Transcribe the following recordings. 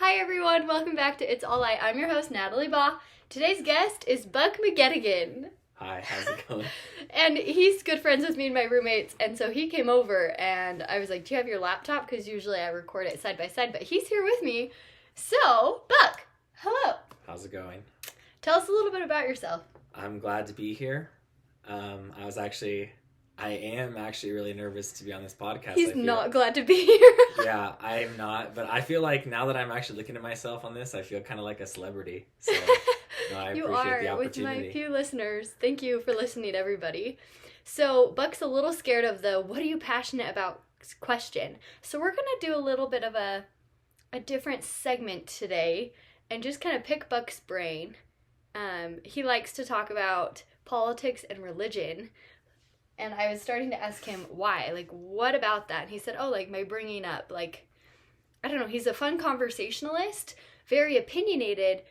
Hi everyone, welcome back to It's All Light. I'm your host, Natalie Baugh. Today's guest is Buck McGettigan. Hi, how's it going? And he's good friends with me and my roommates, and so he came over, and I was like, do you have your laptop? Because usually I record it side by side, but he's here with me. So, Buck, hello. How's it going? Tell us a little bit about yourself. I'm glad to be here. I am actually really nervous to be on this podcast. He's not glad to be here. Yeah, I am not, but I feel like now that I'm actually looking at myself on this, I feel kind of like a celebrity. So, I you appreciate are, the with opportunity. my few listeners. Thank you for listening, everybody. So, Buck's a little scared of the what are you passionate about question. So, we're going to do a little bit of a different segment today and just kind of pick Buck's brain. He likes to talk about politics and religion. And I was starting to ask him why, like, what about that? And he said, my bringing up, like, I don't know, he's a fun conversationalist, very opinionated,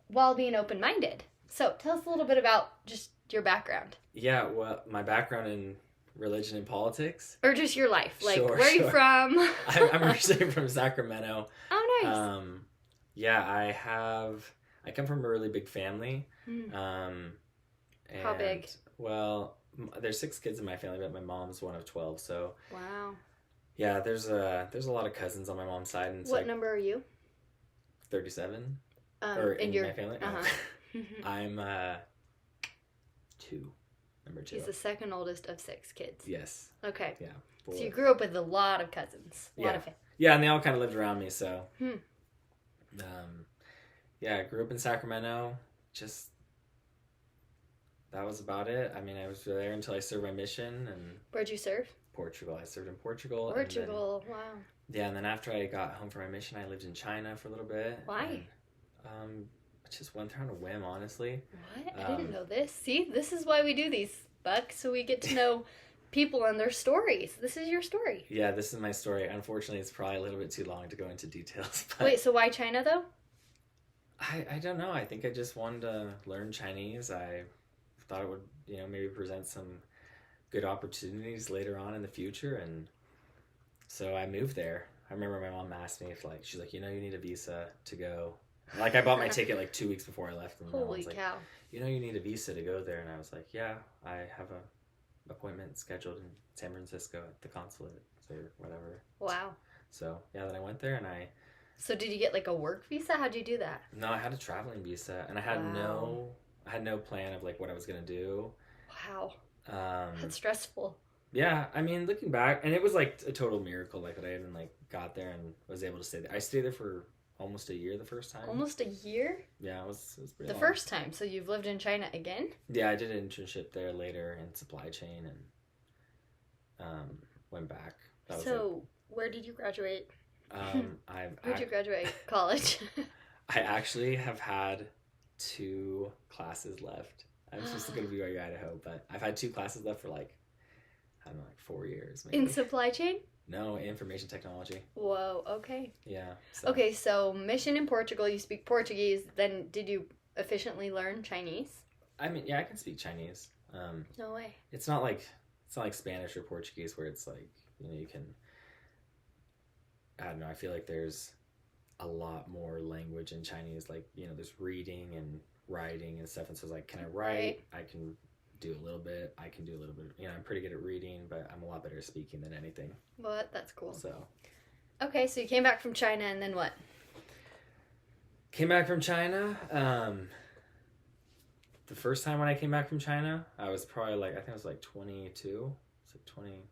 while being open-minded. So tell us a little bit about just your background. Yeah, well, my background in religion and politics. Or just your life. Like, Sure, where are you from? I'm originally from Sacramento. Oh, nice. I come from a really big family. How big? Well, there's 6 kids in my family, but my mom's one of 12, so... Wow. Yeah, there's a lot of cousins on my mom's side. And what number are you? 37. Or in my family? Uh-huh. I'm 2. Number 2. He's the second oldest of 6 kids. Yes. Okay. Yeah. So you grew up with a lot of cousins. A lot of family. Yeah, and they all kind of lived around me, so... I grew up in Sacramento. Just... That was about it. I mean, I was there until I served my mission. And where'd you serve? Portugal. I served in Portugal. Portugal, wow. Yeah, and then after I got home from my mission, I lived in China for a little bit. Why? And, I just went there on a whim, honestly. What? I didn't know this. See, this is why we do these, Buck, so we get to know people and their stories. This is your story. Yeah, this is my story. Unfortunately, it's probably a little bit too long to go into details. But wait, so why China, though? I don't know. I think I just wanted to learn Chinese. I thought it would, maybe present some good opportunities later on in the future, and so I moved there. I remember my mom asked me if, she's like, you need a visa to go. I bought my ticket 2 weeks before I left. And holy cow. You need a visa to go there, and I was like, yeah, I have a appointment scheduled in San Francisco at the consulate or whatever. Wow. So yeah, then I went there, and So did you get a work visa? How'd you do that? No, I had a traveling visa, and I had no plan of what I was gonna do. Wow. That's stressful. Yeah, I mean, looking back, and it was a total miracle that I even got there and was able to stay there. I stayed there for almost a year the first time. Almost a year? Yeah, it was pretty the long. first time. So you've lived in China again? Yeah, I did an internship there later in supply chain and went back. Where did you graduate? Where'd you graduate? College? I actually have had 2 classes left. I'm supposed to go to BYU, Idaho, but I've had 2 classes left for 4 years. Maybe. In supply chain? No, information technology. Whoa, okay. Yeah. Okay, so mission in Portugal, you speak Portuguese, then did you efficiently learn Chinese? I mean, yeah, I can speak Chinese. No way. It's not like Spanish or Portuguese where it's you can, I don't know, I feel like there's a lot more language in Chinese, there's reading and writing and stuff, and so it's can I write? Right. I can do a little bit. I can do a little bit. I'm pretty good at reading, but I'm a lot better at speaking than anything. Well, that's cool. So. Okay, so you came back from China, and then what? Came back from China. The first time when I came back from China, I was probably I think I was 22. It's 20.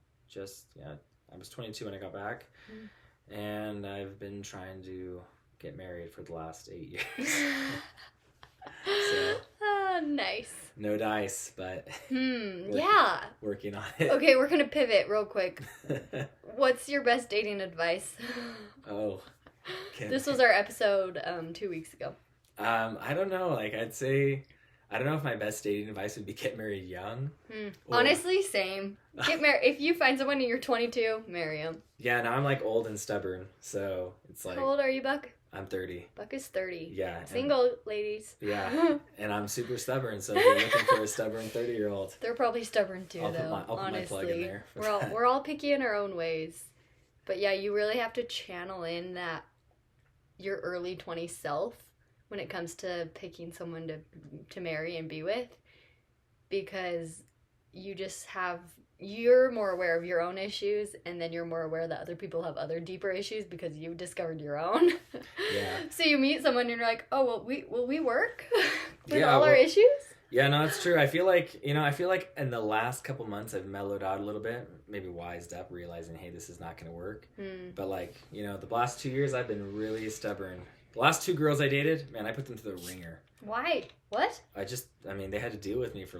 I was 22 when I got back, and I've been trying to get married for the last 8 years. So, nice. No dice, but working on it. Okay, we're gonna pivot real quick. What's your best dating advice? Oh, this was our episode 2 weeks ago. I don't know. I'd say, I don't know if my best dating advice would be get married young. Honestly, same. Get married. If you find someone and you're 22, marry them. Yeah, now I'm old and stubborn, so it's How old are you, Buck? I'm 30. Buck is 30. Yeah. Single, ladies. Yeah. And I'm super stubborn, so if you're looking for a stubborn 30-year-old. They're probably stubborn too, I'll though. put my plug in there. We're all picky in our own ways. But yeah, you really have to channel in that your early 20s self when it comes to picking someone to marry and be with, because you're more aware of your own issues, and then you're more aware that other people have other deeper issues because you've discovered your own. Yeah. So you meet someone and you're like, oh, will we work with all our issues? Yeah, no, it's true. I feel like in the last couple months I've mellowed out a little bit, maybe wised up, realizing, hey, this is not going to work. But like, the last 2 years I've been really stubborn. The last 2 girls I dated, man, I put them through the ringer. Why? What? They had to deal with me for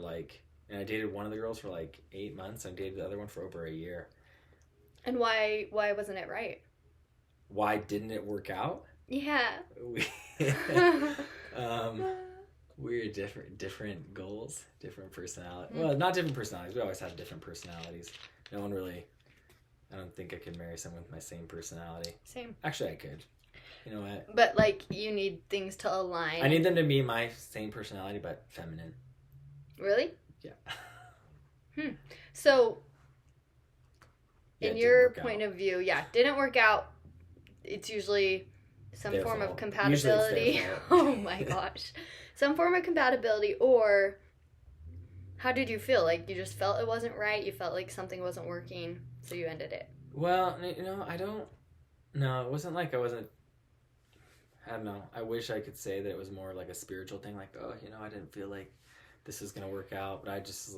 and I dated one of the girls for 8 months, and I dated the other one for over a year. And why wasn't it right? Why didn't it work out? Yeah. We're different goals, different personality. Well, not different personalities. We always have different personalities. I don't think I could marry someone with my same personality. Same. Actually, I could. You know what? But you need things to align. I need them to be my same personality, but feminine. Really? Yeah. So, in your point of view, didn't work out. It's usually some form of compatibility. Oh my gosh. Some form of compatibility, or how did you feel? You just felt it wasn't right? You felt like something wasn't working, so you ended it? Well, no, it wasn't like I wasn't, I don't know. I wish I could say that it was more like a spiritual thing, I didn't feel like this was going to work out, but I just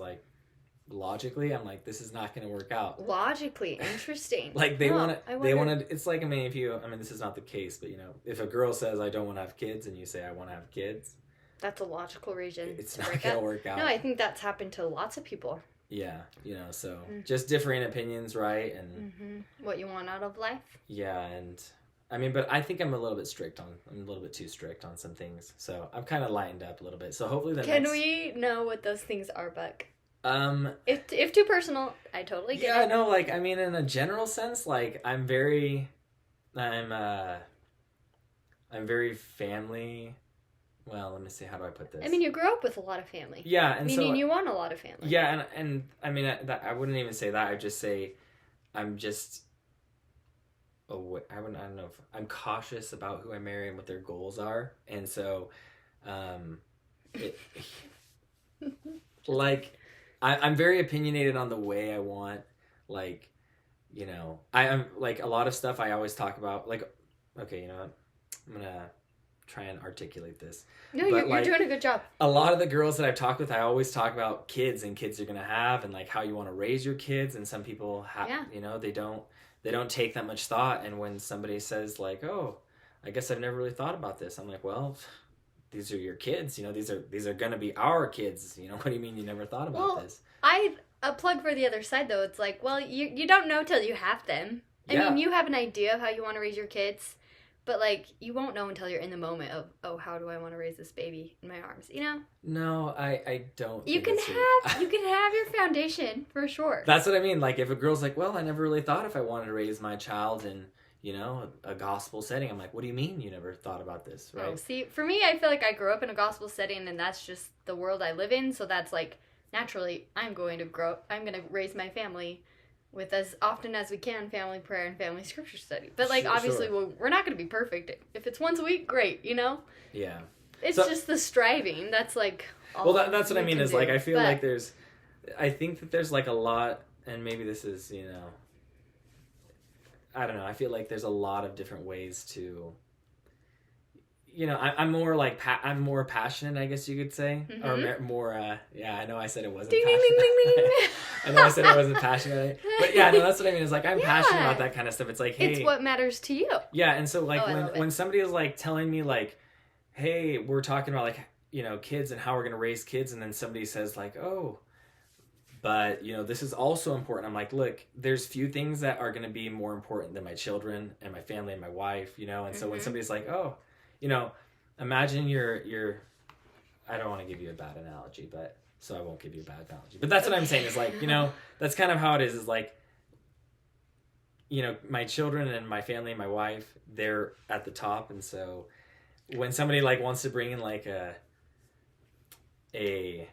logically, I'm like, this is not going to work out. Logically, interesting. They wanted, it's like, this is not the case, but if a girl says, I don't want to have kids, and you say, I want to have kids, that's a logical reason. It's not going to work out. No, I think that's happened to lots of people. Yeah, so just differing opinions, right? And what you want out of life. Yeah, and but I think I'm a little bit too strict on some things. So I'm kind of lightened up a little bit. So hopefully Can we know what those things are, Buck? If too personal, I totally get it. Yeah, no, in a general sense, I'm very family. Well, let me see. How do I put this? You grew up with a lot of family. Yeah, and meaning you want a lot of family. Yeah, and I wouldn't even say that. I'd just say I'm just. I don't know if I'm cautious about who I marry and what their goals are, and so, I'm very opinionated on the way I want. I'm a lot of stuff I always talk about. Okay, you know what? I'm gonna try and articulate this. No, you're doing a good job. A lot of the girls that I've talked with, I always talk about kids and kids you're gonna have, and how you want to raise your kids. And some people have, they don't take that much thought. And when somebody says oh, I guess I've never really thought about this, I'm like, well, these are your kids. These are gonna be our kids. What do you mean you never thought about this? A plug for the other side though. It's you don't know till you have them. You have an idea of how you want to raise your kids. But, you won't know until you're in the moment of, oh, how do I want to raise this baby in my arms, No, I don't. You can have your foundation, for sure. That's what I mean. If a girl's like, well, I never really thought if I wanted to raise my child in, a gospel setting. I'm like, what do you mean you never thought about this, right? Oh, see, for me, I feel like I grew up in a gospel setting, and that's just the world I live in. So that's, naturally, I'm going to raise my family with as often as we can family prayer and family scripture study. But obviously we're not going to be perfect. If it's once a week, great, Yeah. It's just the striving. That's all. Well, that's what I mean is I feel I think that there's a lot, and maybe this is, I don't know. I feel like there's a lot of different ways to, I'm more I'm more passionate, I guess you could say, or more. I know I said it wasn't. Ding, passionate. ding, ding, ding, ding. I know I said I wasn't passionate, but no, that's what I mean. Is I'm passionate about that kind of stuff. It's hey, it's what matters to you. Yeah, and so when somebody is telling me hey, we're talking about kids and how we're gonna raise kids, and then somebody says oh, but this is also important. I'm like, look, there's few things that are gonna be more important than my children and my family and my wife, and so when somebody's oh. Imagine you're I don't want to give you a bad analogy, but so I won't give you a bad analogy. But that's what I'm saying is that's kind of how it is my children and my family and my wife, they're at the top, and so when somebody wants to bring in a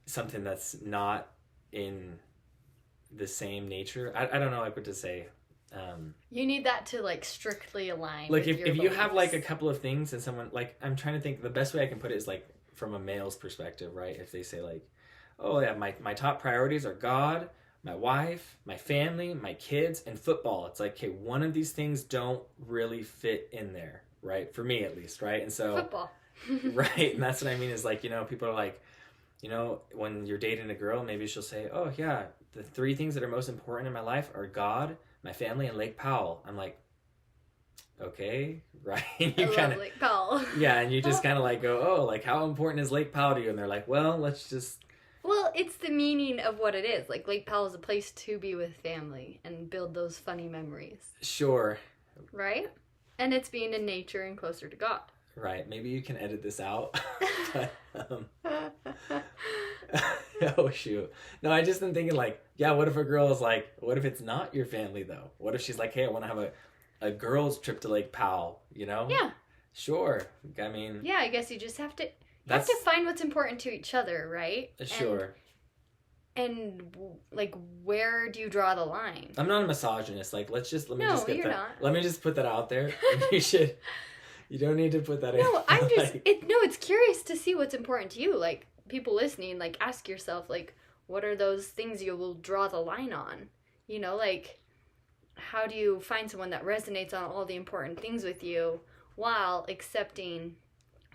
something that's not in the same nature, I don't know what to say. You need that to like strictly align. Like with if your you have like a beliefs. couple of things and someone like I'm trying to think the best way I can put it is like from a male's perspective, right? If they say like, oh yeah, my top priorities are God, my wife, my family, my kids, and football. It's like, okay, one of these things don't really fit in there, right? For me at least, right? And so Football. right, and that's what I mean is like, people are like, when you're dating a girl, maybe she'll say, oh yeah, the three things that are most important in my life are God, my family, and Lake Powell. I'm like, okay, right? You I kind love Lake Powell. yeah, and you just kind of like go, oh, like how important is Lake Powell to you? And they're like, well, let's just. Well, it's the meaning of what it is. Like Lake Powell is a place to be with family and build those funny memories. Sure. Right? And it's being in nature and closer to God. Right. Maybe you can edit this out. But, oh shoot. No, I just been thinking like, yeah, what if a girl is like, what if it's not your family though? What if she's like, hey, I want to have a girls trip to Lake Powell, Yeah. Sure. I mean, Yeah, I guess you just have to find what's important to each other, right? Sure. And like, where do you draw the line? I'm not a misogynist. Like, let me just get you're that. not. Let me just put that out there. You don't need to put that in. No, I'm just it's curious to see what's important to you. Like, people listening, like, ask yourself, like, what are those things you will draw the line on? Like, how do you find someone that resonates on all the important things with you while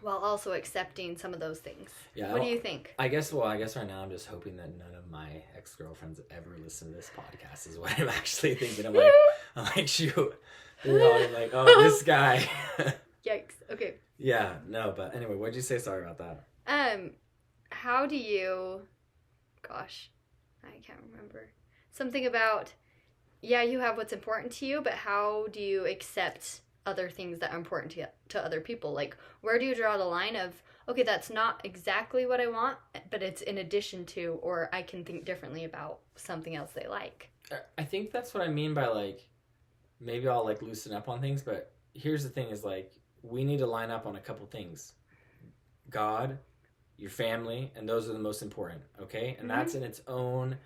also accepting some of those things? Yeah. What do you think? I guess right now I'm just hoping that none of my ex-girlfriends ever listen to this podcast is what I'm actually thinking. I'm like, shoot. They're all like, oh, this guy. Yikes. Okay. Yeah, no, but anyway, what'd you say? Sorry about that. How do you, gosh, I can't remember. Something about, yeah, you have what's important to you, but how do you accept other things that are important to other people? Like, where do you draw the line of, okay, that's not exactly what I want, but it's in addition to, or I can think differently about something else they like? I think that's what I mean by like, maybe I'll like loosen up on things, but here's the thing is like, we need to line up on a couple things. God, your family, and those are the most important, okay? And that's in its own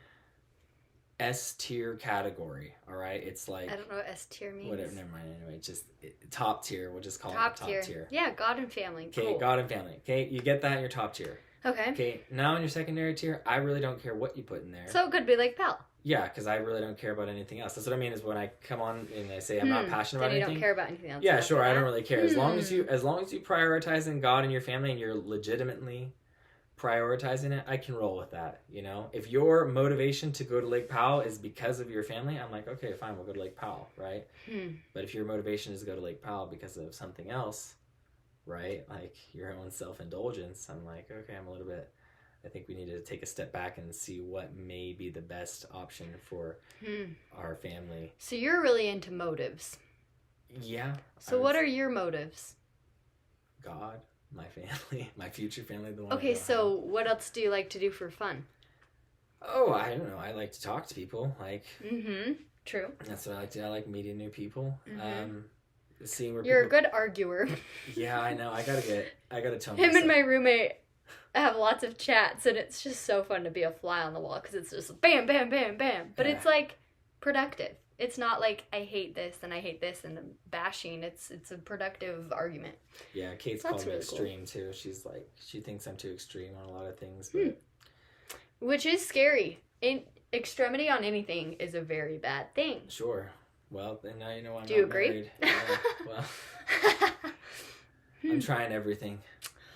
S tier category, all right? It's like... I don't know what S tier means. Whatever, never mind. Anyway, just top tier. We'll just call it top tier. Yeah, God and family. Okay, cool. God and family. Okay, you get that in your top tier. Okay. Okay, now in your secondary tier, I really don't care what you put in there. So it could be like Pal. Yeah, because I really don't care about anything else. That's what I mean is when I come on and I say I'm not passionate about then you anything. don't care about anything else. Yeah, sure. I don't really care. As long as you prioritize God and your family and you're legitimately prioritizing it, I can roll with that. If your motivation to go to Lake Powell is because of your family, I'm like, okay, fine, we'll go to Lake Powell, right? But if your motivation is to go to Lake Powell because of something else, right, like your own self-indulgence, I'm like, okay, I think we need to take a step back and see what may be the best option for our family. So you're really into motives. Yeah. So what are your motives? God, my family, my future family. The one. Okay, so what else do you like to do for fun? Oh, I don't know. I like to talk to people. Like. True. That's what I like to do. I like meeting new people. Seeing where you're a good arguer. Yeah, I know. I gotta tell him and my roommate have lots of chats, and it's just so fun to be a fly on the wall because it's just bam, bam, bam, bam. But it's like productive. It's not like I hate this and I'm bashing. It's a productive argument. Yeah, Kate's called me extreme too. She's like, she thinks I'm too extreme on a lot of things. But... Which is scary. Extremity on anything is a very bad thing. Sure. Well, then now you know I'm Do you not agree? Married. Yeah, well, I'm trying everything.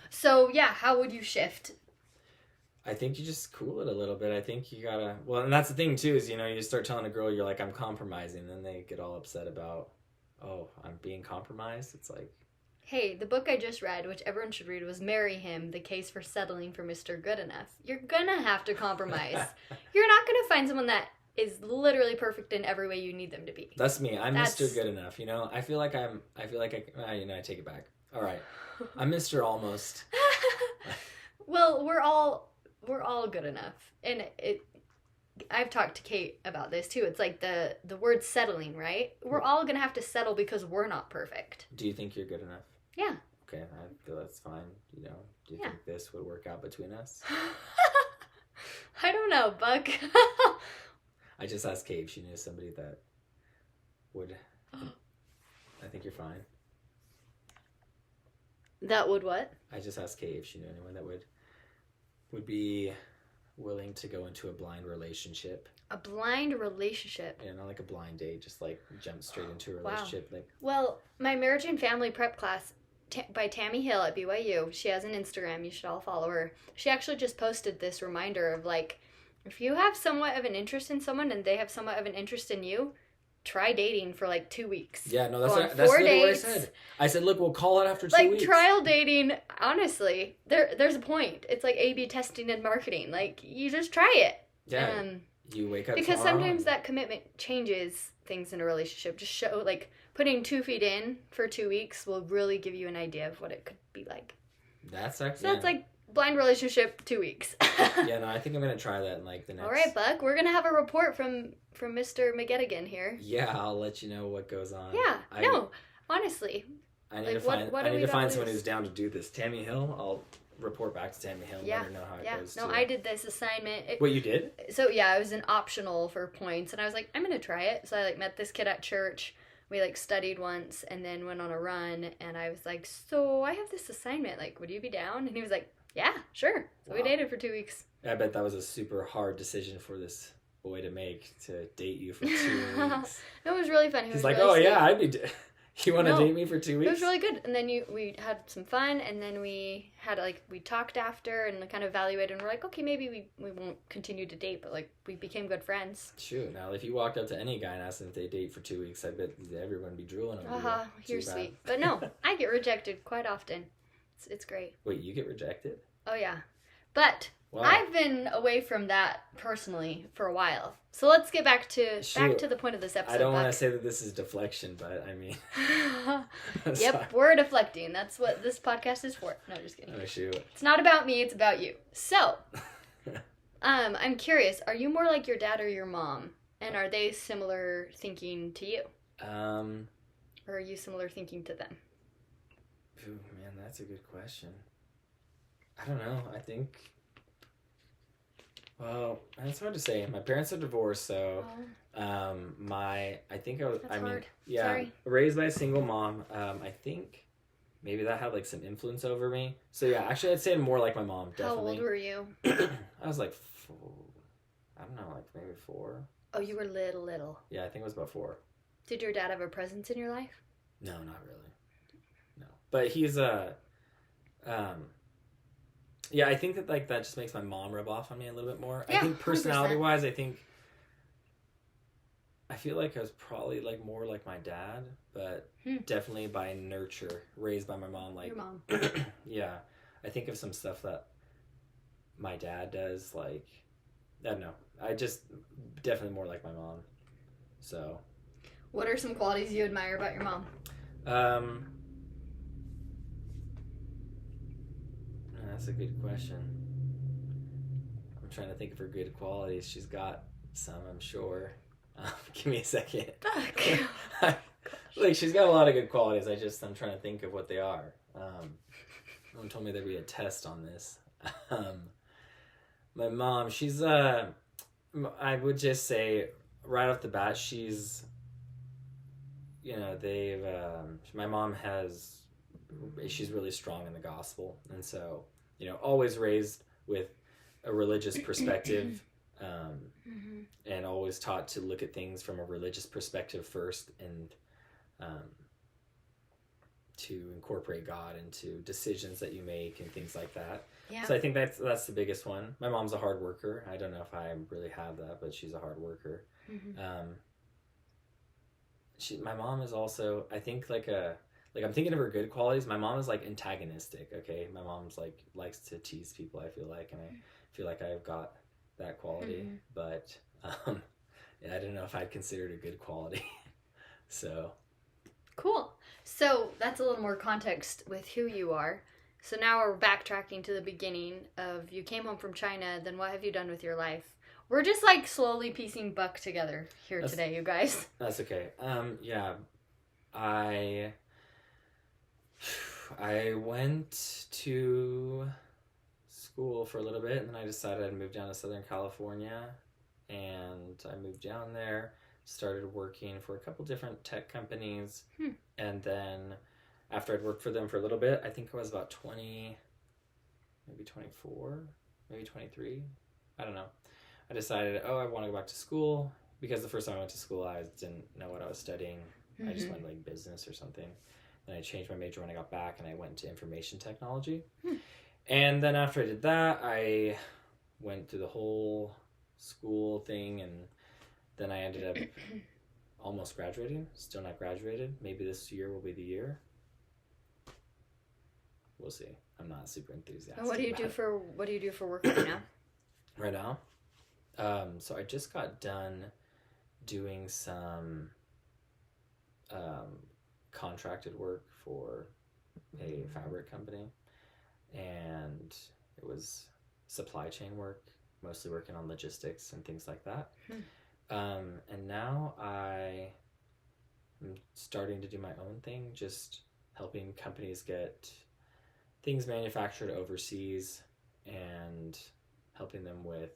So, yeah, how would you shift? I think you just cool it a little bit. I think you gotta... Well, and that's the thing, too, is, you start telling a girl, you're like, I'm compromising, and then they get all upset about, oh, I'm being compromised. It's like... Hey, the book I just read, which everyone should read, was Marry Him, The Case for Settling for Mr. Good Enough. You're gonna have to compromise. You're not gonna find someone that is literally perfect in every way you need them to be. That's me. I'm Mr. Good Enough, I feel like I take it back. All right. I'm Mr. Almost. Well, we're all good enough. And I've talked to Kate about this too. It's like the word settling, right? We're all going to have to settle because we're not perfect. Do you think you're good enough? Yeah. Okay, I feel that's fine. Do you think this would work out between us? I don't know, Buck. I just asked Kate if she knew somebody that would. I think you're fine. That would what? I just asked Kate if she knew anyone that would be willing to go into a blind relationship. A blind relationship? Yeah, not like a blind date, just like jump straight into a relationship. Wow. Like, well, my marriage and family prep class by Tammy Hill at BYU, she has an Instagram. You should all follow her. She actually just posted this reminder of like, if you have somewhat of an interest in someone and they have somewhat of an interest in you, try dating for like 2 weeks. Yeah, no, that's literally what I said. I said, look, we'll call it after 2 weeks. Like trial dating, honestly, there's a point. It's like A/B testing and marketing. Like you just try it. Yeah. You wake up because tomorrow sometimes that commitment changes things in a relationship. Just show like putting 2 feet in for 2 weeks will really give you an idea of what it could be like. That's actually so that's like blind relationship 2 weeks. Yeah, no, I think I'm gonna try that in like the next. All right, Buck, we're gonna have a report from Mr. McGettigan here. Yeah, I'll let you know what goes on. Yeah, no, honestly. I need to find someone who's down to do this. Tammy Hill, I'll report back to Tammy Hill and let her know how it goes. No, too. I did this assignment. What, you did? So yeah, it was an optional for points, and I was like, I'm gonna try it. So I like met this kid at church. We like studied once, and then went on a run. And I was like, so I have this assignment. Like, would you be down? And he was like, yeah, sure. So we dated for 2 weeks. I bet that was a super hard decision for this boy to make, to date you for 2 weeks. No, it was really fun. He's like, really sweet. Yeah, I'd be. You want to date me for 2 weeks? It was really good. And then we had some fun, and then we talked after and kind of evaluated, and we're like, okay, maybe we won't continue to date, but like we became good friends. Shoot, now if you walked up to any guy and asked them if they date for 2 weeks, I bet everyone would be drooling over you. You're sweet. But no, I get rejected quite often. It's great. Wait, you get rejected? Oh yeah. But wow. I've been away from that personally for a while. So let's get back to the point of this episode. I don't want to say that this is deflection, but I mean. Yep, we're deflecting. That's what this podcast is for. No, just kidding. Oh shoot. It's not about me, it's about you. So, I'm curious, are you more like your dad or your mom? And are they similar thinking to you? Or are you similar thinking to them? Ooh, man, that's a good question. I don't know. I think. Well, it's hard to say. My parents are divorced, so hard. Yeah, sorry. Raised by a single mom. I think maybe that had like some influence over me. So yeah, actually, I'd say I'm more like my mom. Definitely. How old were you? I was like 4. I don't know, like maybe 4. Oh, you were little. Yeah, I think it was about 4. Did your dad have a presence in your life? No, not really. No, but he's yeah, I think that like that just makes my mom rub off on me a little bit more. Yeah, I think personality-wise, I feel like I was probably like more like my dad, but definitely by nurture, raised by my mom. Like, your mom. Yeah, I think of some stuff that my dad does. Like, I don't know. I just definitely more like my mom. So, what are some qualities you admire about your mom? That's a good question. I'm trying to think of her good qualities. She's got some, I'm sure. Give me a second. Like, she's got a lot of good qualities. I'm trying to think of what they are. Someone told me there'd be a test on this. My mom, she's, I would just say right off the bat, she's, my mom she's really strong in the gospel. And so, always raised with a religious perspective, and always taught to look at things from a religious perspective first, and to incorporate God into decisions that you make and things like that. Yeah. So I think that's the biggest one. My mom's a hard worker. I don't know if I really have that, but she's a hard worker. My mom is also, I think, I'm thinking of her good qualities. My mom is like antagonistic. Okay, my mom's like likes to tease people. I feel like, and I feel like I've got that quality. But yeah, I don't know if I'd consider it a good quality. So cool. So that's a little more context with who you are. So now we're backtracking to the beginning of you came home from China. Then what have you done with your life? We're just like slowly piecing Buck together here today, you guys. That's okay. Yeah, I went to school for a little bit, and then I decided I'd move down to Southern California, and I moved down there. started working for a couple different tech companies. Hmm. And then after I'd worked for them for a little bit, I think I was about 20, maybe 24, maybe 23. I don't know. I decided, I want to go back to school, because the first time I went to school, I didn't know what I was studying. Mm-hmm. I just went like business or something. Then I changed my major when I got back, and I went to information technology. Hmm. And then after I did that, I went through the whole school thing, and then I ended up almost graduating. Still not graduated. Maybe this year will be the year. We'll see. I'm not super enthusiastic. And what do you do for work right now? Right now? So I just got done doing some contracted work for a fabric company, and it was supply chain work, mostly working on logistics and things like that. And now I am starting to do my own thing, just helping companies get things manufactured overseas and helping them with,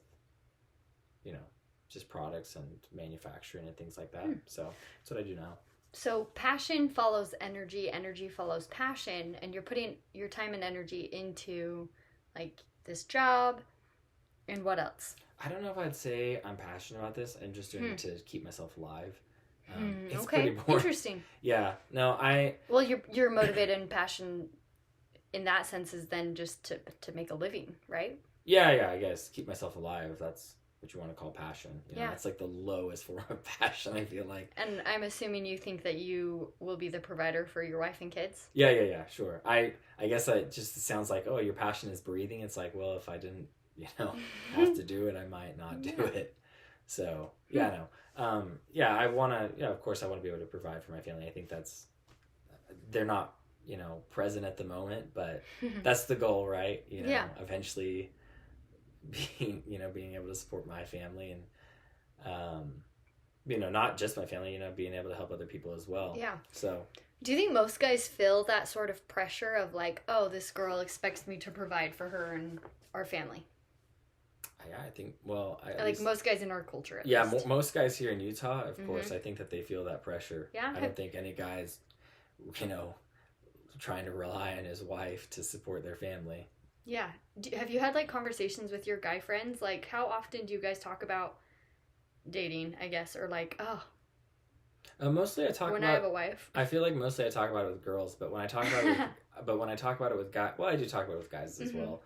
just products and manufacturing and things like that. So that's what I do now. So passion follows energy, energy follows passion, and you're putting your time and energy into like this job. And what else? I don't know if I'd say I'm passionate about this. I'm just doing it to keep myself alive. It's okay, pretty boring. Interesting. Yeah, no, Well, you're motivated and passion in that sense is then just to make a living, right? Yeah, I guess keep myself alive. That's what you want to call passion. Yeah, it's like the lowest form of passion, I feel like. And I'm assuming you think that you will be the provider for your wife and kids. Yeah, sure. I guess it just sounds like, your passion is breathing. It's like, well, if I didn't, have to do it, I might not do it. So no. I want to. Yeah, of course, I want to be able to provide for my family. I think they're not, present at the moment, but that's the goal, right? Eventually being able to support my family and not just my family, being able to help other people as well. Yeah. So do you think most guys feel that sort of pressure of like, oh, this girl expects me to provide for her and our family? I think, well, most guys in our culture, most guys here in Utah, of course, I think that they feel that pressure. Yeah. I don't think any guys, trying to rely on his wife to support their family. Yeah. Have you had like conversations with your guy friends? Like, how often do you guys talk about dating, I guess, or like, mostly I talk when about. I have a wife. I feel like mostly I talk about it with girls, but when I talk about it with guys, well, I do talk about it with guys as well.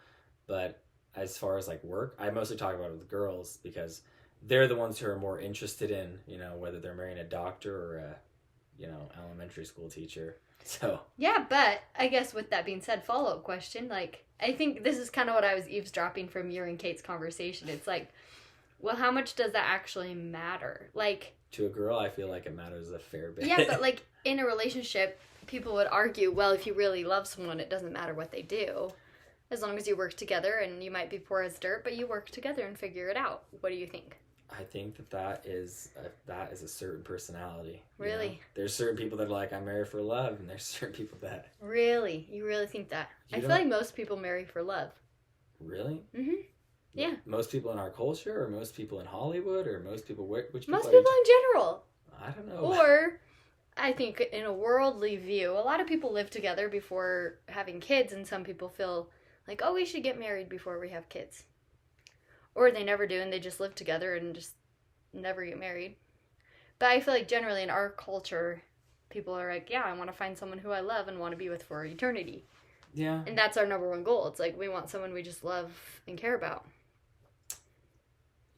But as far as like work, I mostly talk about it with girls because they're the ones who are more interested in, whether they're marrying a doctor or a, elementary school teacher. So yeah, but I guess with that being said, follow-up question, like I think this is kind of what I was eavesdropping from your and Kate's conversation. It's like, well, how much does that actually matter? Like to a girl, I feel like it matters a fair bit. Yeah, but like in a relationship, people would argue, well, if you really love someone, it doesn't matter what they do, as long as you work together. And you might be poor as dirt, but you work together and figure it out. What do you think? I think that is a certain personality. Really? There's certain people that are like, I'm married for love, and there's certain people that... Really? You really think that? I feel like most people marry for love. Really? Mm-hmm. Yeah. Most people in our culture, or most people in Hollywood, or most people... Which most people in general. I don't know. Or, I think in a worldly view, a lot of people live together before having kids, and some people feel like, we should get married before we have kids. Or they never do, and they just live together and just never get married. But I feel like generally in our culture, people are like, I want to find someone who I love and want to be with for eternity. Yeah. And that's our number one goal. It's like we want someone we just love and care about.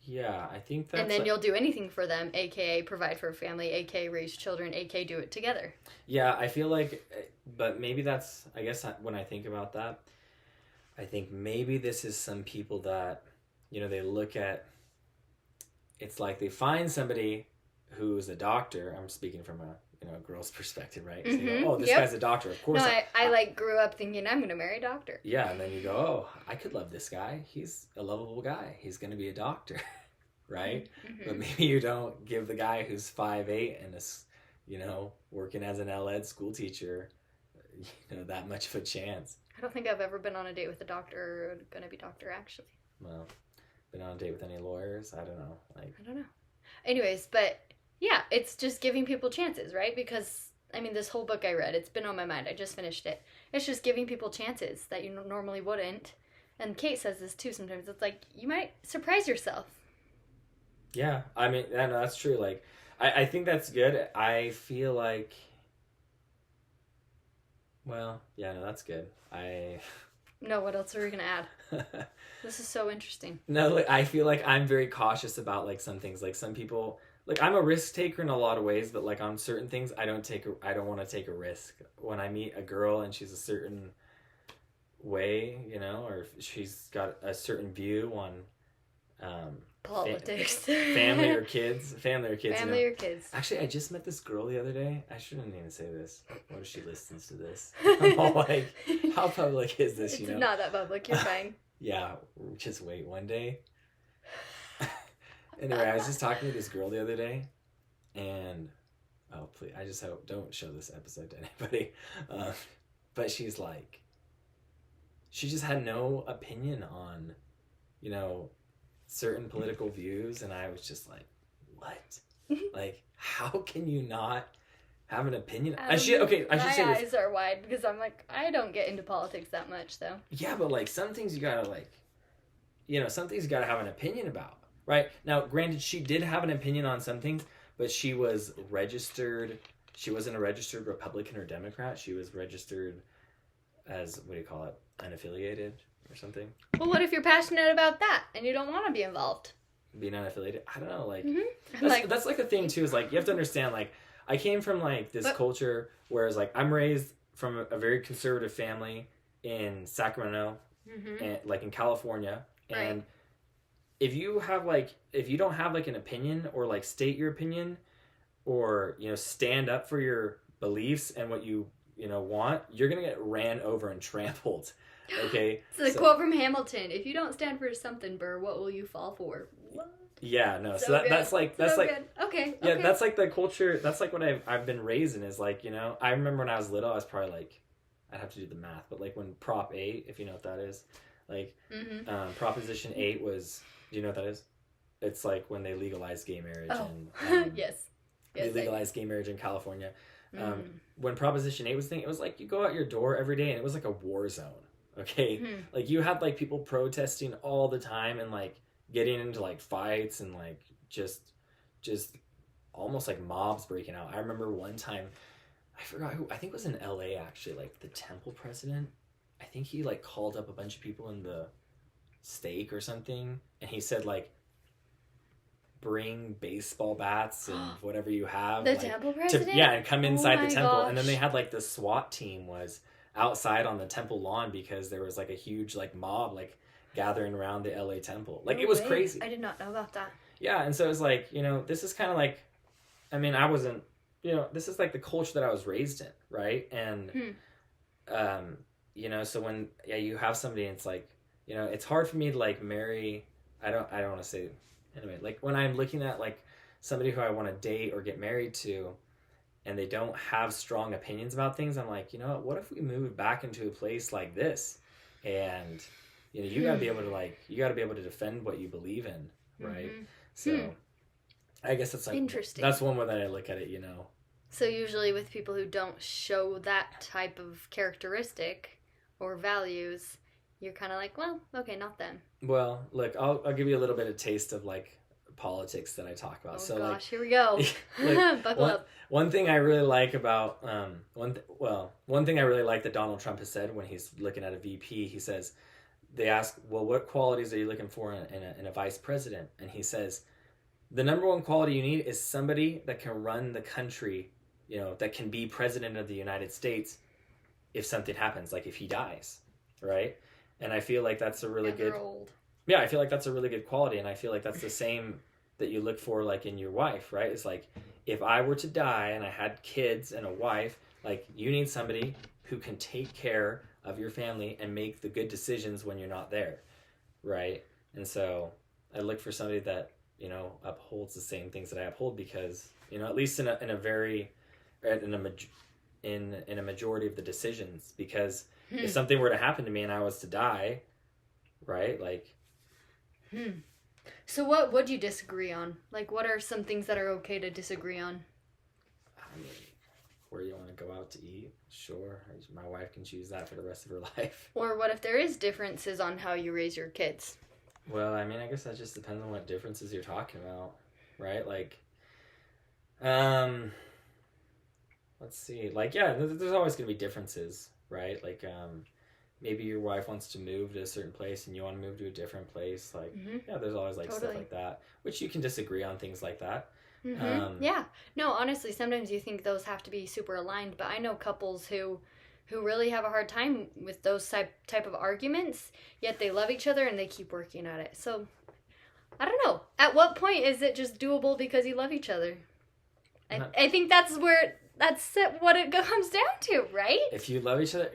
Yeah, I think that's... And then you'll do anything for them, a.k.a. provide for a family, a.k.a. raise children, a.k.a. do it together. Yeah, I feel like... But maybe that's... I guess when I think about that, I think maybe this is some people that... they look at, it's like they find somebody who's a doctor. I'm speaking from a girl's perspective, right? So you go, this guy's a doctor. Of course. No, I grew up thinking I'm going to marry a doctor. Yeah, and then you go, I could love this guy. He's a lovable guy. He's going to be a doctor, right? Mm-hmm. But maybe you don't give the guy who's 5'8" and is, working as an L.Ed. school teacher, that much of a chance. I don't think I've ever been on a date with a doctor or going to be doctor, actually. Well... Been on a date with any lawyers? I don't know. I don't know. Anyways, but Yeah, it's just giving people chances, right? Because, I mean, this whole book I read, it's been on my mind. I just finished it. It's just giving people chances that you normally wouldn't. And Kate says this too sometimes. It's like, you might surprise yourself. Yeah, I mean, no, that's true. Like, I think that's good. I feel like, well, yeah, no, that's good. No, what else are we going to add? This is so interesting. No, like, I feel like I'm very cautious about, like, some things. Like, some people, like, I'm a risk taker in a lot of ways, but, like, on certain things, I don't want to take a risk. When I meet a girl and she's a certain way, you know, or if she's got a certain view on politics, family or kids, family or kids. Actually, I just met this girl the other day. I shouldn't even say this. What if she listens to this? I'm all like, how public is this? It's not that public. You're fine. Yeah, just wait one day. Anyway, I was just talking to this girl the other day, and oh please, I just hope don't show this episode to anybody. But she's like, she just had no opinion on, you know, certain political views, and I was just like, what? Like, how can you not have an opinion? I should say this. My eyes are wide because I'm like, I don't get into politics that much, though. Yeah, but like some things you gotta like, you know, some things you gotta have an opinion about, right? Now, granted, she did have an opinion on some things, but she was registered. She wasn't a registered Republican or Democrat. She was registered as, what do you call it, unaffiliated or something. Well, what if you're passionate about that and you don't want to be involved? Being unaffiliated? I don't know, like, mm-hmm. That's like the thing too, is like, you have to understand, like, I came from like this culture, whereas like I'm raised from a very conservative family in Sacramento, and like in California, and if you don't have like an opinion or like state your opinion, or, you know, stand up for your beliefs and what you know want, you're gonna get ran over and trampled. Okay, it's a quote from Hamilton: "If you don't stand for something, Burr, what will you fall for?" What? Yeah, no. So that's like okay. Yeah, that's like the culture. That's like what I've been raised in. Is like, you know, I remember when I was little, I was probably like, I'd have to do the math, but like when Prop 8, if you know what that is, like Proposition 8 was. Do you know what that is? It's like when they legalized gay marriage. Oh. And, yes. They legalized gay marriage in California. When Proposition 8 was thing, it was like you go out your door every day and it was like a war zone. Okay, like you had like people protesting all the time and like getting into like fights and like just almost like mobs breaking out. I remember one time, I forgot who, I think it was in LA actually, like the temple president. I think he like called up a bunch of people in the stake or something, and he said like, bring baseball bats and whatever you have. The like, temple president? and come inside the temple. Gosh. And then they had like the SWAT team was outside on the temple lawn because there was like a huge like mob like gathering around the LA temple. Like it was crazy. I did not know about that. Yeah, and so it was like, you know, this is kind of like, I mean, I wasn't, you know, this is like the culture that I was raised in, right? And you know, so when you have somebody and it's like, you know, it's hard for me to like marry, I don't want to say, anyway, like when I'm looking at like somebody who I want to date or get married to, and they don't have strong opinions about things, I'm like, you know what if we move back into a place like this? And, you know, you gotta be able to like, you gotta be able to defend what you believe in, right? So I guess it's like, interesting. That's one way that I look at it, you know. So usually with people who don't show that type of characteristic or values, you're kind of like, well, okay, not them. Well, look, I'll give you a little bit of taste of like politics that I talk about. Oh so gosh, like, here we go. Buckle up. One thing I really like about one thing I really like that Donald Trump has said when he's looking at a VP, he says, they ask, well, what qualities are you looking for in a vice president? And he says, the number one quality you need is somebody that can run the country, you know, that can be president of the United States if something happens, like if he dies, right? And I feel like that's a really good. Yeah, I feel like that's a really good quality, and I feel like that's the same that you look for, like in your wife, right? It's like, if I were to die and I had kids and a wife, like you need somebody who can take care of your family and make the good decisions when you're not there, right? And so I look for somebody that, you know, upholds the same things that I uphold, because, you know, at least in a majority of the decisions, because if something were to happen to me and I was to die, right, like So what would you disagree on? Like, what are some things that are okay to disagree on? I mean, where you want to go out to eat? Sure. My wife can choose that for the rest of her life. Or what if there is differences on how you raise your kids? Well, I mean, I guess that just depends on what differences you're talking about, right? Like, let's see. Like, yeah, there's always going to be differences, right? Like, maybe your wife wants to move to a certain place and you want to move to a different place. Like, yeah, there's always like stuff like that, which you can disagree on things like that. Yeah. No, honestly, sometimes you think those have to be super aligned, but I know couples who really have a hard time with those type of arguments, yet they love each other and they keep working at it. So, I don't know. At what point is it just doable because you love each other? I think that's what it comes down to, right? If you love each other,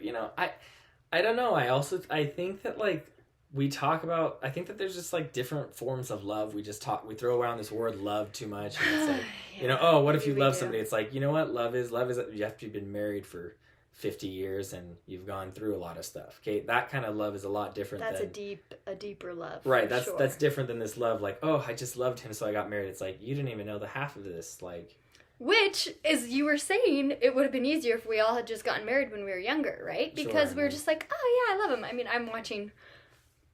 I don't know. I think that like we talk about, I think that there's just like different forms of love. We throw around this word love too much. And it's like, what if you love somebody? It's like, you know what love is? Love is you have to have been married for 50 years and you've gone through a lot of stuff. Okay. That kind of love is a lot different. That's a deeper love. Right. That's different than this love. Like, oh, I just loved him. So I got married. It's like, you didn't even know the half of this. Like, which, as you were saying, it would have been easier if we all had just gotten married when we were younger, right? Because we were just like, oh yeah, I love him. I mean, I'm watching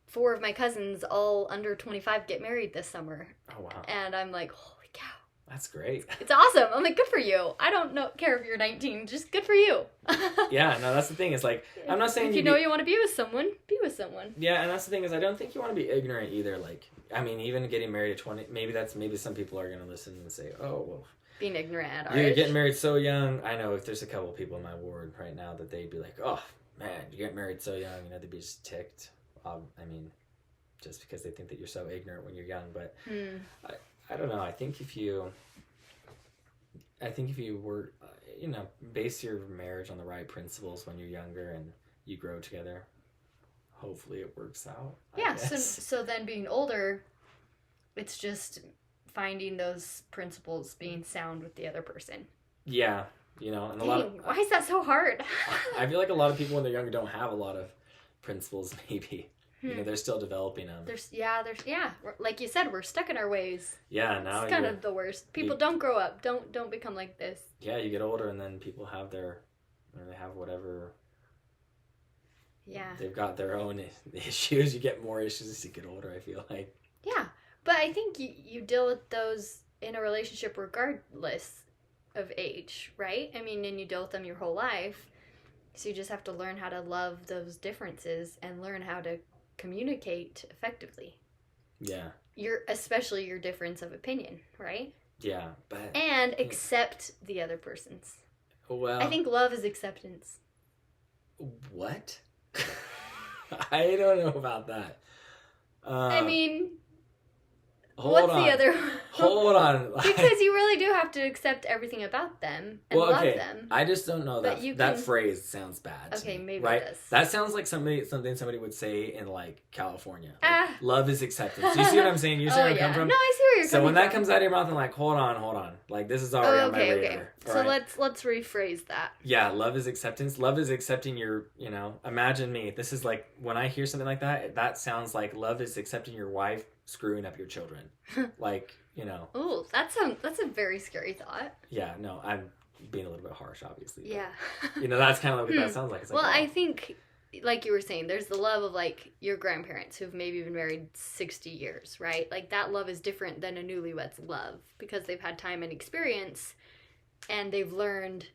4 of my cousins, all under 25, get married this summer. Oh, wow. And I'm like, holy cow. That's great. It's awesome. I'm like, good for you. I don't care if you're 19, just good for you. Yeah, no, that's the thing. Is like, I'm not saying if you know you want to be with someone, be with someone. Yeah, and that's the thing is I don't think you want to be ignorant either. Like, I mean, even getting married at 20, maybe some people are going to listen and say, oh, well, being ignorant at our you're age. Getting married so young. I know if there's a couple people in my ward right now that they'd be like, oh, man, you get married so young. They'd be just ticked. I mean, just because they think that you're so ignorant when you're young. But I don't know. I think if you were, base your marriage on the right principles when you're younger and you grow together, hopefully it works out. Yeah, so then being older, it's just finding those principles being sound with the other person. Yeah, and why is that so hard? I feel like a lot of people when they're younger don't have a lot of principles, maybe. They're still developing them. There's like you said, we're stuck in our ways. Yeah, now it's kind of the worst. People don't grow up. Don't become like this. Yeah, you get older and then people have they have whatever. Yeah. They've got their own issues. You get more issues as you get older, I feel like. Yeah, but I think you deal with those in a relationship regardless of age, right? I mean, and you deal with them your whole life. So you just have to learn how to love those differences and learn how to communicate effectively. Yeah. Especially your difference of opinion, right? Yeah, but and accept the other person's. Well, I think love is acceptance. What? I don't know about that. I mean, Hold on. Because you really do have to accept everything about them and love them. I just don't know that phrase sounds bad. Okay, maybe right? it does. That sounds like something somebody would say in like California. Like, love is acceptance. Do you see what I'm saying? You see where I come from? No, I see where you're coming from. So when that comes out of your mouth, I'm like, hold on. Like this is already on my radar. Okay. So let's rephrase that. Yeah, love is acceptance. Love is accepting your, imagine me. This is like when I hear something like that, that sounds like love is accepting your wife screwing up your children. Like, Ooh, that's a very scary thought. Yeah, no, I'm being a little bit harsh, obviously. Yeah. That's kind of what that sounds like. It's like, well, I think, like you were saying, there's the love of, like, your grandparents who've maybe been married 60 years, right? Like, that love is different than a newlywed's love because they've had time and experience and they've learned.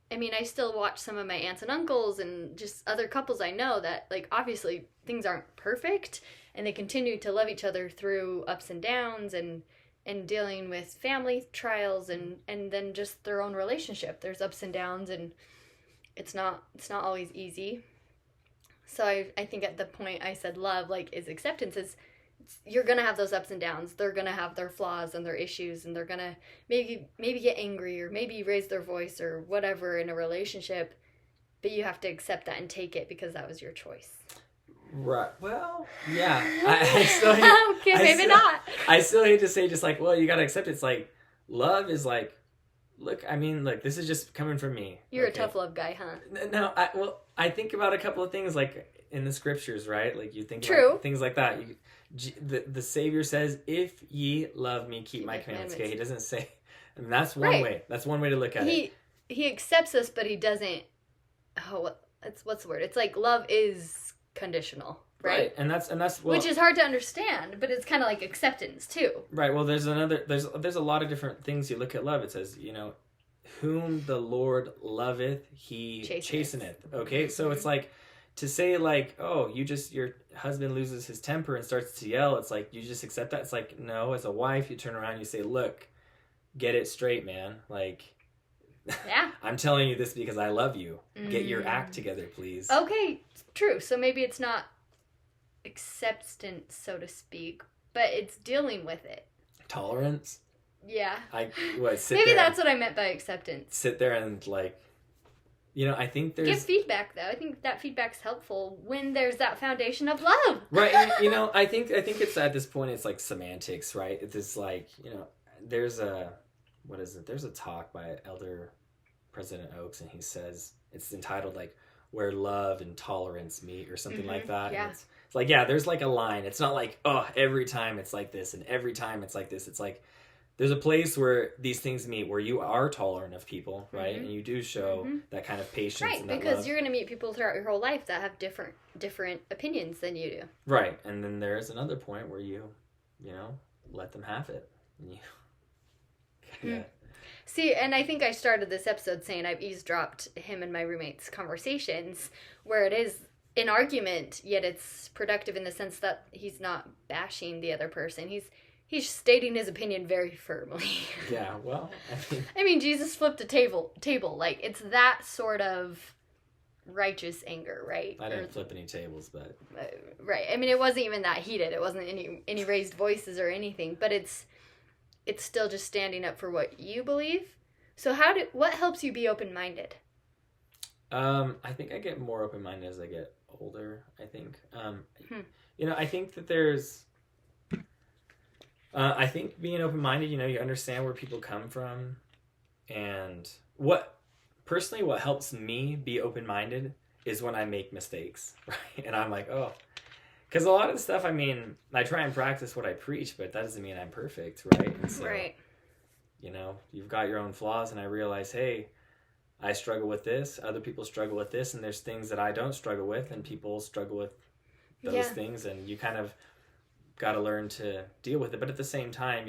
I mean, I still watch some of my aunts and uncles and just other couples I know that, like, obviously things aren't perfect and they continue to love each other through ups and downs and dealing with family trials and then just their own relationship. There's ups and downs and it's not always easy. So I think at the point I said love, like, is acceptance, you're going to have those ups and downs. They're going to have their flaws and their issues and they're going to maybe get angry or maybe raise their voice or whatever in a relationship. But you have to accept that and take it because that was your choice. Right. Well, yeah. I still hate, okay, maybe not. I still hate to say just like, well, you got to accept it. It's like, love is like, look, I mean, look, this is just coming from me. You're a tough love guy, huh? No, I think about a couple of things like in the scriptures, right? Like you think True. about things like that. The Savior says, "If ye love me, keep my commandments." Okay, he doesn't say, and that's one way. That's one way to look at it. He accepts us, but he doesn't. What's the word? It's like love is conditional, right? And that's which is hard to understand, but it's kind of like acceptance too. Right. Well, there's a lot of different things you look at love. It says, whom the Lord loveth, he chasteneth. Okay, so it's like to say like, oh, your husband loses his temper and starts to yell. It's like you just accept that. It's like, no, as a wife, you turn around and you say, look, get it straight, man. Like, yeah, I'm telling you this because I love you. Get your act together, please. Okay, true. So maybe it's not acceptance, so to speak, but it's dealing with it. Tolerance. Yeah. Maybe that's what I meant by acceptance. Sit there and like, I think there's... Give feedback, though. I think that feedback's helpful when there's that foundation of love. Right. And, I think it's at this point, it's like semantics, right? It's like, there's a talk by Elder President Oaks, and he says, it's entitled like, Where Love and Tolerance Meet, or something like that. Yeah. And it's like, yeah, there's like a line. It's not like, oh, every time it's like this, and every time it's like this. It's like, there's a place where these things meet, where you are tolerant of people, right? And you do show that kind of patience, right? And that because love. You're going to meet people throughout your whole life that have different opinions than you do, right? And then there's another point where you let them have it. And you, See, and I think I started this episode saying I've eavesdropped him and my roommate's conversations, where it is an argument, yet it's productive in the sense that he's not bashing the other person. He's stating his opinion very firmly. Yeah, well, I mean, Jesus flipped a table. Like, it's that sort of righteous anger, right? I didn't flip any tables, but... Right. I mean, it wasn't even that heated. It wasn't any raised voices or anything, but it's still just standing up for what you believe. So what helps you be open-minded? I think I get more open-minded as I get older, I think. I think that there's... I think being open-minded, you understand where people come from, and what helps me be open-minded is when I make mistakes, right? And I'm like, oh, because a lot of the stuff, I mean, I try and practice what I preach, but that doesn't mean I'm perfect, right? And so, right. You've got your own flaws, and I realize, hey, I struggle with this, other people struggle with this, and there's things that I don't struggle with, and people struggle with those things, and you kind of got to learn to deal with it. But at the same time,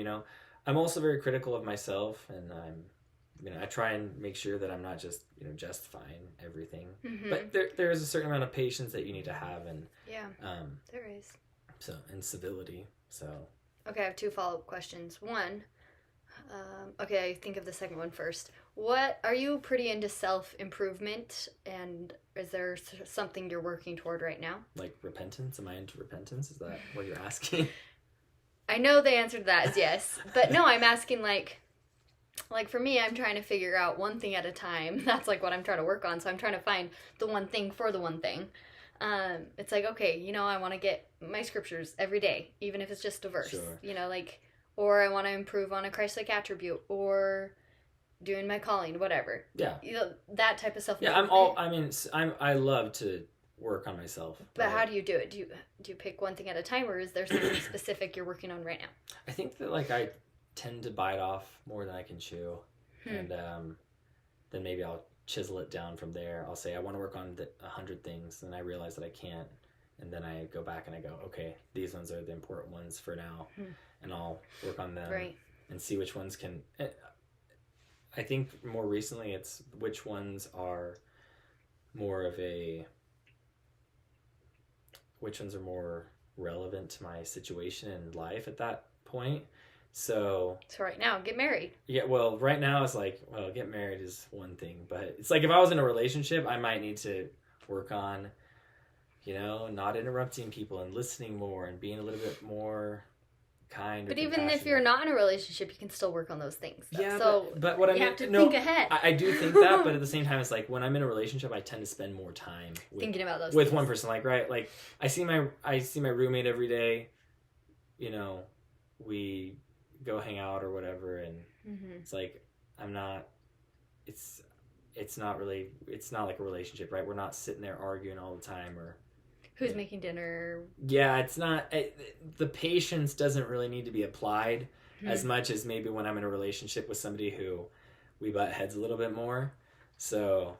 I'm also very critical of myself, and I try and make sure that I'm not just, justifying everything. But there is a certain amount of patience that you need to have, and there is. So, and civility. So. Okay, I have 2 follow-up questions. One, okay, think of the second one first. What are you pretty into self-improvement, and is there something you're working toward right now? Like repentance? Am I into repentance? Is that what you're asking? I know the answer to that is yes, but no, I'm asking like for me, I'm trying to figure out one thing at a time. That's like what I'm trying to work on. So I'm trying to find the one thing for the one thing. It's like, okay, I want to get my scriptures every day, even if it's just a verse, sure. Or I want to improve on a Christ-like attribute, or doing my calling, whatever. Yeah. That type of stuff. Yeah, I love to work on myself. But how do you do it? Do you pick one thing at a time, or is there something specific you're working on right now? I think that I tend to bite off more than I can chew. And then maybe I'll chisel it down from there. I'll say I want to work on 100 things, and I realize that I can't. And then I go back and I go, okay, these ones are the important ones for now. And I'll work on them and see which ones can... I think more recently it's which ones are more relevant to my situation in life at that point. So right now, get married. Yeah, well, right now it's like, well, get married is one thing, but it's like if I was in a relationship, I might need to work on, not interrupting people and listening more and being a little bit more kind. But even if you're not in a relationship, you can still work on those things. Though. Yeah, so but what I mean, you have to think ahead. I do think that, but at the same time, it's like when I'm in a relationship, I tend to spend more time thinking about those with things. one person. Like, right, like I see my roommate every day. We go hang out or whatever, and it's like I'm not it's not really, it's not like a relationship, right? We're not sitting there arguing all the time, or Who's making dinner? yeah, it's not, the patience doesn't really need to be applied as much as maybe when I'm in a relationship with somebody who we butt heads a little bit more. So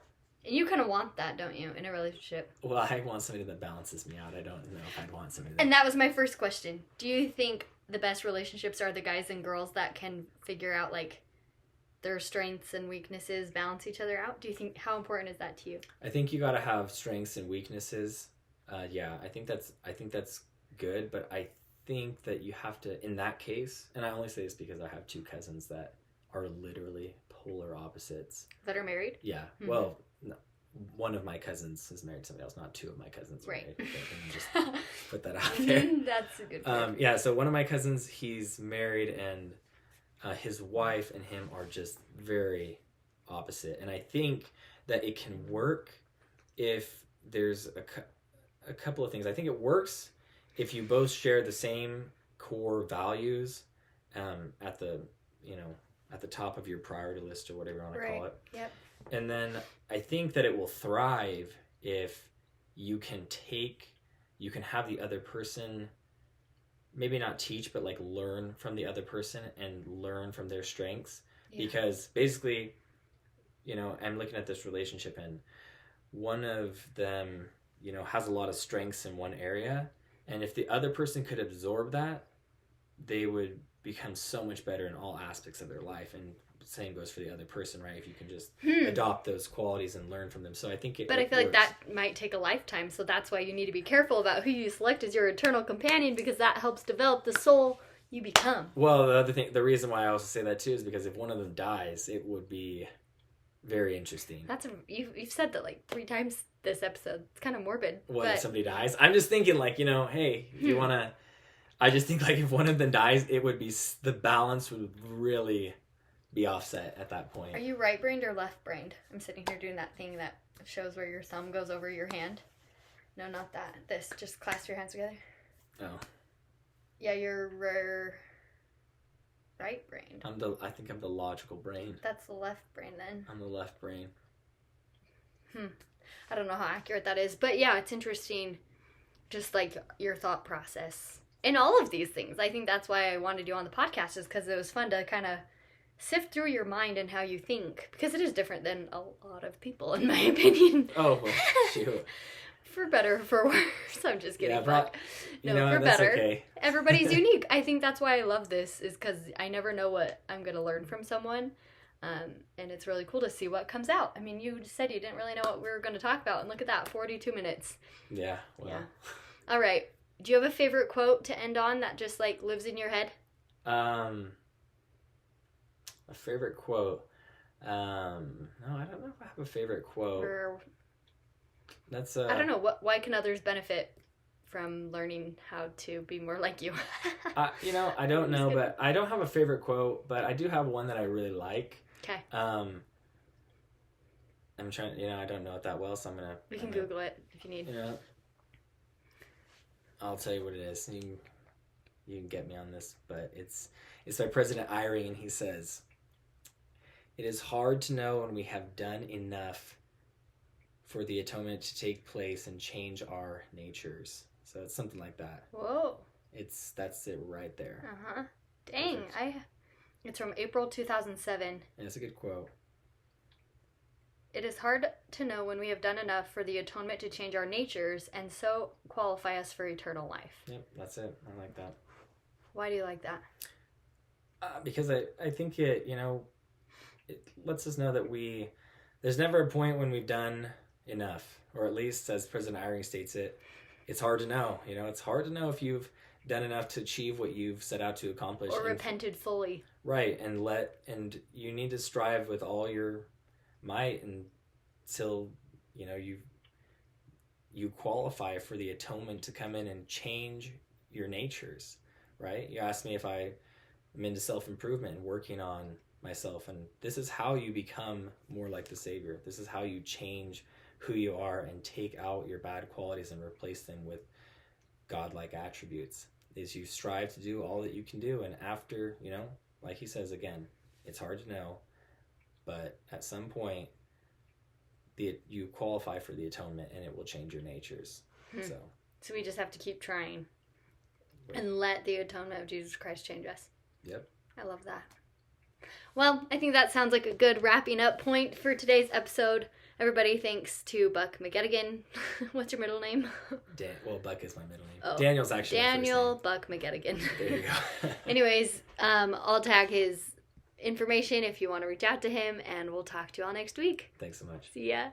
And you kind of want that, don't you, in a relationship? well, I want somebody that balances me out. I don't know if I'd want somebody that... And that was my first question. Do you think the best relationships are the guys and girls that can figure out, like, their strengths and weaknesses, balance each other out? Do you think, how important is that to you? I think you got to have strengths and weaknesses. Yeah, I think that's good, but I think that you have to, in that case, and I only say this because I have two cousins that are literally polar opposites. That are married? Yeah. Mm-hmm. Well, no, one of my cousins is married to somebody else, not two of my cousins. Right. Let me just put that out there. That's a good point. Yeah, so one of my cousins, he's married, and his wife and him are just very opposite. And I think that it can work if there's a couple of things. I think it works if you both share the same core values at the top of your priority list, or whatever you want to call it. Yep. And then I think that it will thrive if you can have the other person maybe not teach, but like learn from the other person and learn from their strengths. Yeah. Because basically, I'm looking at this relationship, and one of them, has a lot of strengths in one area. And if the other person could absorb that, they would become so much better in all aspects of their life. And the same goes for the other person, right? If you can just adopt those qualities and learn from them. So I think But I feel like that might take a lifetime. So that's why you need to be careful about who you select as your eternal companion, because that helps develop the soul you become. Well, the reason why I also say that too is because if one of them dies, it would be very interesting. You've said that like 3 times this episode. It's kind of morbid. What, if somebody dies? I'm just thinking like, hey, if you want to... I just think like if one of them dies, it would be... The balance would really be offset at that point. Are you right-brained or left-brained? I'm sitting here doing that thing that shows where your thumb goes over your hand. No, not that. This. Just clasp your hands together. Oh. Yeah, you're right-brained. I think I'm the logical brain. That's the left brain then. I'm the left brain. I don't know how accurate that is, but yeah, it's interesting, just like your thought process in all of these things. I think that's why I wanted you on the podcast, is because it was fun to kind of sift through your mind and how you think, because it is different than a lot of people, in my opinion. Oh, well, shoot. For better or for worse. I'm just kidding. Yeah, for better. Okay. Everybody's unique. I think that's why I love this, is because I never know what I'm going to learn from someone. And it's really cool to see what comes out. I mean, you said you didn't really know what we were going to talk about, and look at that, 42 minutes. Yeah, well. Yeah. All right. Do you have a favorite quote to end on that just, like, lives in your head? A favorite quote? No, I don't know if I have a favorite quote. That's I don't know. Why can others benefit from learning how to be more like you? I don't know, but I don't have a favorite quote, but I do have one that I really like. Okay. I'm trying, I don't know it that well, so We can Google it if you need. I'll tell you what it is. You can get me on this, but it's by President Eyring, and he says, "It is hard to know when we have done enough for the atonement to take place and change our natures." So it's something like that. Whoa. That's it right there. Uh-huh. Dang. It's from April 2007. Yeah, it's a good quote. "It is hard to know when we have done enough for the atonement to change our natures and so qualify us for eternal life." Yep, that's it. I like that. Why do you like that? Because I think it lets us know that there's never a point when we've done enough, or at least as President Eyring states it, it's hard to know. It's hard to know if you've done enough to achieve what you've set out to accomplish. Or repented fully. Right, and you need to strive with all your might until, you qualify for the atonement to come in and change your natures, right? You asked me if I'm into self-improvement and working on myself, and this is how you become more like the Savior. This is how you change who you are and take out your bad qualities and replace them with godlike attributes, is you strive to do all that you can do. And after, like he says again, it's hard to know but at some point, you qualify for the atonement, and it will change your natures. So we just have to keep trying and let the atonement of Jesus Christ change us. Yep. I love that. Well, I think that sounds like a good wrapping up point for today's episode. Everybody, thanks to Buck McGettigan. What's your middle name? Well, Buck is my middle name. Oh, Daniel's actually Daniel Buck McGettigan. There you go. Anyways, I'll tag his information if you want to reach out to him, and we'll talk to you all next week. Thanks so much. See ya.